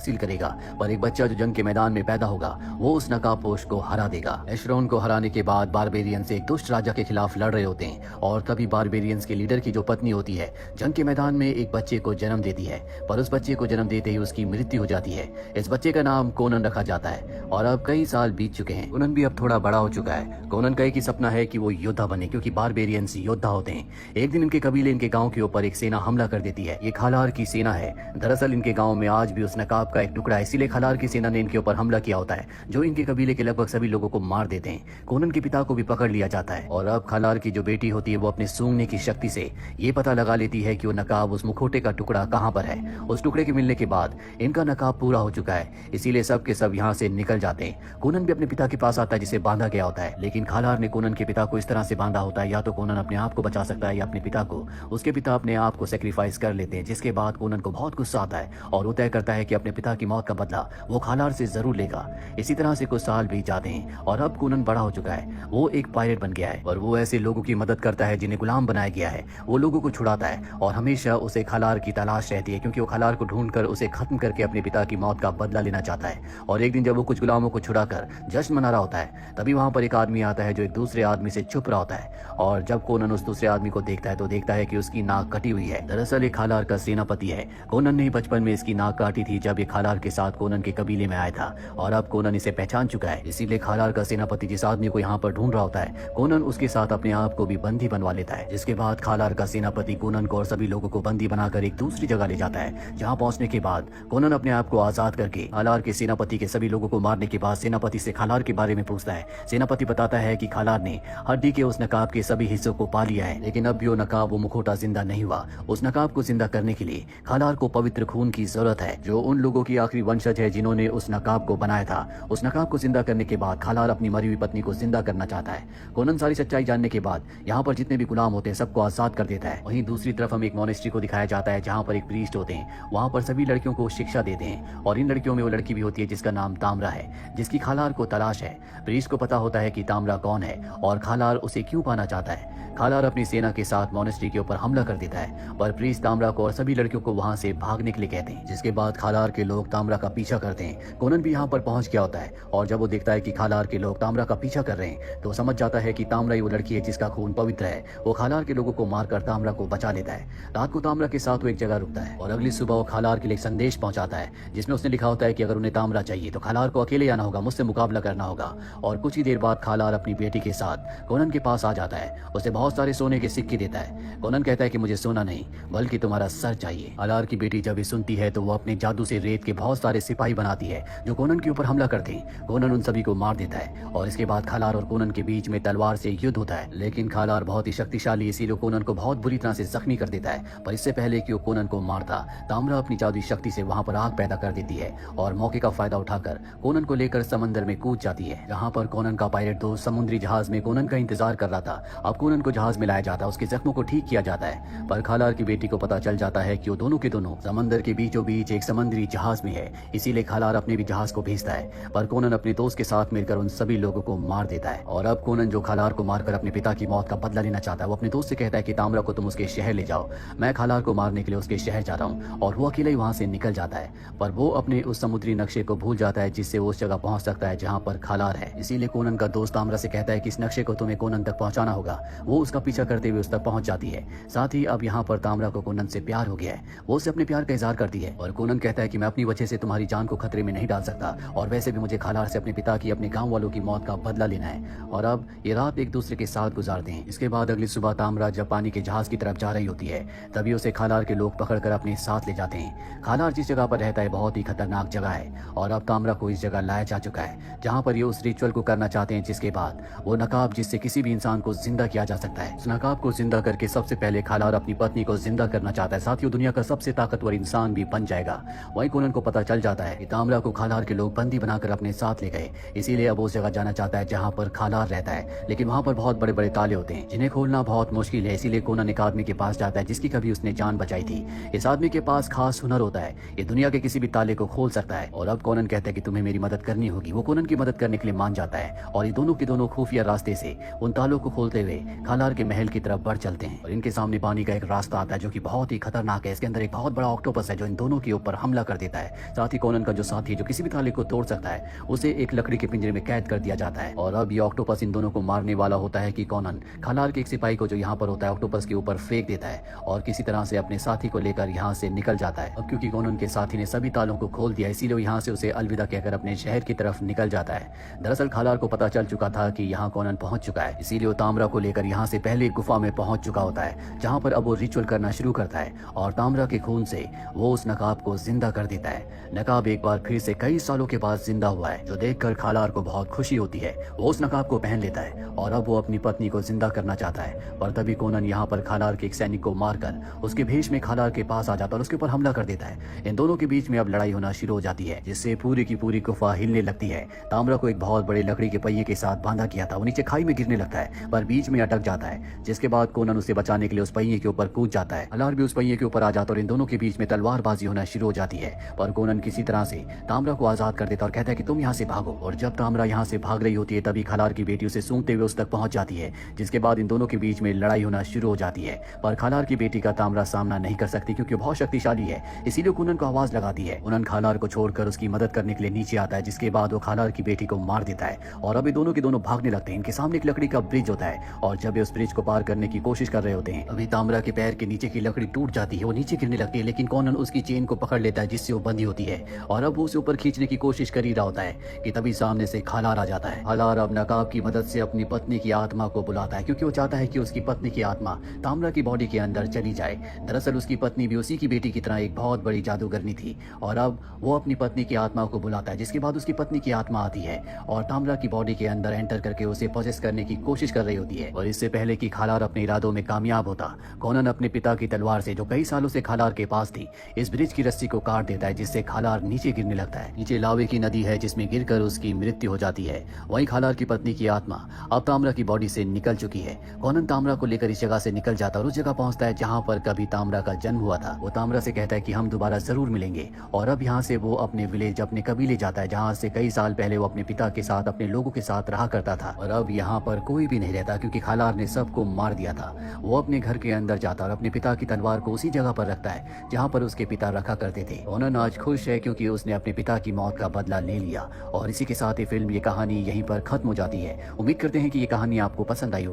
हासिल करेगा, पर एक बच्चा जो जंग के मैदान में पैदा होगा वो उस नकाबपोश को हरा देगा। एशरोन को हराने के बाद बारबेरियंस एक दुष्ट राजा के खिलाफ लड़ रहे होते हैं और तभी बारबेरियंस के लीडर की जो पत्नी होती है जंग के मैदान में एक बच्चे को जन्म देती है, पर उस बच्चे को जन्म देते ही उसकी मृत्यु हो जाती है। इस बच्चे का नाम कोनन रखा जाता है और अब कई साल बीत चुके हैं। कोनन भी अब थोड़ा बड़ा हो चुका है। कोनन का एक ही सपना है कि वो योद्धा बने, क्योंकि बारबेरियंस योद्धा होते हैं। एक दिन इनके कबीले इनके गांव के ऊपर एक सेना हमला कर देती है। ये खालार की सेना है। दरअसल इनके गांव में आज भी उस नकाब का एक टुकड़ा है, इसीलिए खालार की सेना ने इनके ऊपर हमला किया होता है, जो इनके कबीले के लगभग सभी लोगों को मार देते हैं। कोनन के पिता को भी पकड़ लिया जाता है और अब खालार की जो बेटी होती है वो अपने सूंघने की शक्ति से ये पता लगा लेती है कि वो नकाब, उस मुखौटे का टुकड़ा कहाँ पर है। उस टुकड़े के मिलने के बाद इनका नकाब पूरा हो चुका है, इसीलिए सब के सब यहाँ से निकल जाते हैं। कोनन भी अपने पिता के पास आता है जिसे बांधा गया होता है, लेकिन खालार ने कोनन के पिता को इस तरह से बांधा होता है या तो कोनन अपने आप को बचा सकता है या अपने पिता को। उसके पिता अपने आप को सेक्रीफाइस कर लेते हैं, जिसके बाद कोनन को बहुत गुस्सा आता है और वो तय करता है कि अपने पिता की मौत का बदला वो खालार से जरूर लेगा। इसी तरह से कुछ साल बीत जाते हैं और अब कोनन बड़ा हो चुका है। वो एक पायलट बन गया है और वो ऐसे लोगों की मदद करता है जिन्हें गुलाम बनाया गया है। वो लोगों को छुड़ाता है और हमेशा उसे खालार की तलाश रहती है, क्योंकि वो खालार को ढूंढकर उसे खत्म करके अपने पिता की मौत का बदला लेना चाहता है। और एक दिन जब वो कुछ गुलामों को छुड़ाकर जश्न मना रहा होता है, तभी वहां पर एक आदमी आता है जो एक दूसरे आदमी से छुप रहा होता है और जब कोनन उस दूसरे आदमी को देखता है तो देखता है कि उसकी नाक कटी हुई है। दरअसल ये खालार का सेनापति है। कोनन ने बचपन में इसकी नाक काटी थी जब ये खालार के साथ कोनन के कबीले में आया था और अब कोनन इसे पहचान चुका है। इसीलिए खालार का सेनापति जिस आदमी को यहाँ पर ढूंढ रहा होता है, कोनन उसके साथ अपने आप को भी बंदी बनवा लेता है। जिसके बाद खालार का सेनापति कोनन को और सभी लोगों को बंदी बनाकर एक दूसरी जगह ले जाता है, जहाँ पहुंचने के बाद कोनन अपने आप को आजाद करके खालार के सेनापति के सभी लोगों को मारने के बाद सेनापति से खालार के बारे में पूछता है। सेनापति बताता है कि खालार ने हड्डी के उस नकाब के सभी हिस्सों को पा लिया है, लेकिन अब भी वो नकाब, वो मुखौटा जिंदा नहीं हुआ। उस नकाब को जिंदा करने के लिए खालार को पवित्र खून की जरूरत है, जो उन लोगों की आखिरी वंशज है जिन्होंने उस नकाब को बनाया था। उस नकाब को जिंदा करने के बाद खालार अपनी मरी हुई पत्नी को जिंदा करना चाहता है। कोनन सारी सच्चाई जानने के बाद यहाँ पर जितने भी गुलाम होते हैं सबको आजाद कर देता है। वहीं दूसरी तरफ हमें एक मोनेस्ट्री को दिखाया जाता है जहाँ पर एक प्रीस्ट होते हैं। वहाँ पर सभी लड़कियों को शिक्षा देते हैं और इन लड़कियों में वो लड़की भी होती है जिसका नाम तामरा है, जिसकी खालार को तलाश है। प्रीस्ट को पता होता है कि तामरा कौन है और खालार उसे क्यों पाना चाहता है। खालार अपनी सेना के साथ मोनेस्ट्री के ऊपर हमला कर देता है, पर प्रीस्ट तामरा को और सभी लड़कियों को वहां से भागने के लिए कहते हैं। जिसके बाद खालार के लोग तामरा का पीछा करते हैं। कोनन भी यहाँ पर पहुंच गया होता है और जब वो देखता है कि खालार के लोग तामरा का पीछा कर रहे हैं तो समझ जाता है कि तामरा ही वो लड़की है जिसका खून पवित्र है। वो खालार के लोगों को मारकर तामरा को बचा लेता है। रात को तामरा के साथ वो एक जगह रुकता है और अगली सुबह वो खालार के लिए एक संदेश पहुंचाता है, जिसमें उसने लिखा होता है कि अगर उन्हें तामरा चाहिए तो खालार को अकेले आना होगा, मुझसे मुकाबला करना होगा। और कुछ ही देर बाद खालार अपनी बेटी के साथ कोनन के पास आ जाता है। उसे बहुत सारे सोने के सिक्के देता है। कोनन कहता है कि मुझे सोना नहीं बल्कि तुम्हारा सर चाहिए। खालार की बेटी जब ये सुनती है तो वो अपने जादू से रेत के बहुत सारे सिपाही बनाती है जो कोनन के ऊपर हमला करते हैं। कोनन उन सभी को मार देता है और इसके बाद खालार और कोनन के बीच में तलवार से युद्ध होता है, लेकिन खालार बहुत ही शक्तिशाली, इसीलिए कोनन को बहुत बुरी तरह से जख्मी कर देता है। पर इससे पहले कि वो कोनन को मारता, तामरा अपनी जादुई शक्ति से वहां पर आग पैदा कर देती है और मौके का फायदा उठाकर कोनन को लेकर समंदर में कूद जाती है, जहाँ पर कोनन का पायलट दोस्त समुद्री जहाज में कोनन का इंतजार कर रहा था। अब कोनन को जहाज में लाया जाता है, उसके जख्मों को ठीक किया जाता है, पर खालार की बेटी को पता चल जाता है कि वो दोनों के दोनों समंदर के बीचों बीच एक समुद्री जहाज में है। इसीलिए खालार अपने भी जहाज को भेजता है, पर कोनन अपने दोस्त के साथ मिलकर उन सभी लोगों को मार देता है। और अब कोनन जो खालार को मारकर अपने पिता की मौत का बदला लेना चाहता है, वो अपने दोस्त से कहता है कि तामरा को तुम उसके शहर ले जाओ, मैं खालार को मारने के लिए उसके शहर जा रहा हूँ। और वो अकेले ही वहां से निकल जाता है, पर वो अपने उस समुद्री नक्शे को भूल जाता है जिससे वो उस जगह पहुंच सकता है जहाँ पर खालार है। इसीलिए कोनन का दोस्त तामरा से कहता है कि इस नक्शे को तुम्हें कोनन तक पहुंचाना होगा। वो उसका पीछा करते हुए उस तक पहुंच जाती है। साथ ही अब यहाँ पर तामरा को कोनन से प्यार हो गया है। वो उससे अपने प्यार का इजहार करती है और कोनन कहता है कि मैं अपनी वजह से तुम्हारी जान को खतरे में नहीं डाल सकता और वैसे भी मुझे खालार से अपने पिता की, अपने गाँव वालों की मौत का बदला लेना है। और अब ये रात एक दूसरे के साथ गुजारते हैं। इसके बाद अगली सुबह तामरा जब पानी के जहाज की तरफ जा रही होती है, तभी उसे खालार के लोग पकड़कर अपने साथ ले जाते हैं। खालार जिस जगह पर रहता है बहुत ही खतरनाक जगह है और अब तामरा को इस जगह लाया जा चुका है जहाँ पर ये उस रिचुअल को करना चाहते हैं, जिसके बाद वो नकाब जिससे किसी भी इंसान को जिंदा किया जा सकता है, उस नकाब को जिंदा करके सबसे पहले खालार अपनी पत्नी को जिंदा करना चाहता है। साथ ही वो दुनिया का सबसे ताकतवर इंसान भी बन जाएगा। वहीं कोनन को पता चल जाता है कि तामरा को खालार के लोग बंदी बनाकर अपने साथ ले गए, इसीलिए अब उस जगह जाना चाहता है जहाँ पर खालार रहता है। लेकिन वहाँ पर बहुत बड़े बड़े ताले होते हैं जिन्हें खोलना बहुत मुश्किल है, इसीलिए कोनन एक आदमी के पास जाता है जिसकी कभी उसने जान बचाई थी। इस आदमी के पास खास हुनर होता है, ये दुनिया के किसी भी ताले को खोल सकता है। और अब कोनन कहता है कि तुम्हें मेरी मदद करनी होगी। वो कोनन की मदद करने के लिए मान जाता है और ये दोनों के दोनों खुफिया रास्ते से उन तालों को खोलते हुए खालार के महल की तरफ बढ़ चलते हैं। और इनके सामने पानी का एक रास्ता आता है जो कि बहुत ही खतरनाक है। इसके अंदर एक बहुत बड़ा ऑक्टोपस है जो इन दोनों के ऊपर हमला कर देता है। देता है। साथ ही कोनन का जो साथी जो किसी भी ताले को तोड़ सकता है उसे एक लकड़ी के पिंजरे में कैद कर दिया जाता है। और अब ये ऑक्टोपस इन दोनों को मारने वाला होता है कि कोनन खालार के एक सिपाही को जो यहाँ पर होता है ऑक्टोपस के ऊपर फेंक देता है और किसी तरह से अपने साथी को लेकर यहाँ से निकल जाता है। अब क्योंकि कोनन के साथी ने सभी तालों को खोल दिया इसीलिए यहाँ से उसे अलविदा कहकर अपने शहर की तरफ निकल जाता है। दरअसल खालार को पता चल चुका था कि यहाँ कोनन पहुंच चुका है, इसीलिए वो ताम्रा को लेकर यहाँ से पहले गुफा में पहुंच चुका होता है जहाँ पर अब वो रिचुअल करना शुरू करता है और ताम्रा के खून से वो उस नकाब को जिंदा कर देता है। नकाब एक बार फिर से कई सालों के बाद जिंदा हुआ है जो देखकर खालार को बहुत खुशी होती है। वो उस नकाब को पहन लेता है और अब वो अपनी पत्नी को जिंदा करना चाहता है। पर तभी कोनन यहाँ पर खालार के एक सैनिक को मारकर उसके भेष में खालार के पास आ जाता है और उसके ऊपर हमला कर देता है। इन दोनों के बीच में अब लड़ाई होना शुरू हो जाती है जिससे पूरी की पूरी गुफा हिलने लगती है। ताम्रा को एक बहुत बड़े लकड़ी के पहिए के साथ बांधा किया था, वो नीचे खाई में गिरने लगता है पर बीच में अटक जाता है, जिसके बाद कोनन उसे बचाने के लिए उस पहिए के ऊपर कूद जाता है। खालार भी उस पहिए के ऊपर आ जाता है और इन दोनों के बीच में तलवारबाजी होना शुरू हो जाती है। पर कोनन किसी तरह से ताम्रा को आजाद कर देता और कहता है कि तुम यहाँ से भागो। और जब ताम्रा यहाँ से भाग रही होती है तभी खालार की बेटी उसे सूंघते हुए उस तक पहुंच जाती है, जिसके बाद इन दोनों के बीच में लड़ाई होना शुरू हो जाती है। पर खालार की बेटी का ताम्रा सामना नहीं कर सकती क्योंकि बहुत शक्तिशाली है, इसीलिए कोनन को आवाज लगाती है। कोनन खालार को छोड़कर उसकी मदद करने के लिए नीचे आता है, जिसके बाद वो खालार की बेटी को मार देता है और अभी दोनों के दोनों भागने लगते हैं। इनके सामने एक लकड़ी का ब्रिज होता है और जब ये उस ब्रिज को पार करने की कोशिश कर रहे होते हैं अभी ताम्रा के पैर के नीचे की लकड़ी टूट जाती है, वो नीचे गिरने लगती है, लेकिन कोनन उसकी चेन को पकड़ लेता है जिससे वो बंधी होती है और अब वो उसे ऊपर खींचने की कोशिश कर ही रहा होता है कि तभी सामने से खालार आ जाता है। खालार अब नकाब की मदद से अपनी पत्नी की आत्मा को बुलाता है क्योंकि वो चाहता है कि उसकी पत्नी की आत्मा ताम्रा की बॉडी के अंदर चली जाए। दरअसल उसकी पत्नी भी उसी की बेटी की तरह एक बहुत बड़ी जादूगरनी थी और अब वो अपनी पत्नी की आत्मा को बुलाता है, जिसके बाद उसकी पत्नी की आत्मा आती है और ताम्रा की बॉडी के अंदर एंटर करके उसे पोजेस करने की कोशिश कर रही होती है। और इससे पहले कि खालार अपने इरादों में कामयाब होता, कोनन अपने पिता की तलवार से जो कई सालों से खालार के पास थी इस ब्रिज की रस्सी को काट देता है, जिससे खालार नीचे गिरने लगता है। नीचे लावे की नदी है जिसमें गिरकर उसकी मृत्यु हो जाती है। वहीं खालार की पत्नी की आत्मा अब ताम्रा की बॉडी से निकल चुकी है। कोनन ताम्रा को लेकर इस जगह से निकल जाता और उस जगह पहुंचता है जहां पर कभी ताम्रा का जन्म हुआ था। वो ताम्रा से कहता है कि हम दोबारा जरूर मिलेंगे और अब यहाँ से वो अपने विलेज अपने कबीले जाता है जहाँ से कई साल पहले वो अपने पिता के साथ अपने लोगों के साथ रहा करता था। और अब यहाँ पर कोई भी नहीं रहता क्योंकि खालार ने सबको मार दिया था। वो अपने घर के अंदर जाता और अपने पिता की तलवार को उसी जगह पर रखता है जहाँ पर उसके पिता रखा करते थे। कोनन आज खुश है क्योंकि उसने अपने पिता की मौत का बदला ले लिया। और इसी के साथ ये फिल्म ये कहानी यहीं पर खत्म हो जाती है। उम्मीद करते हैं कि ये कहानी आपको पसंद आई हो।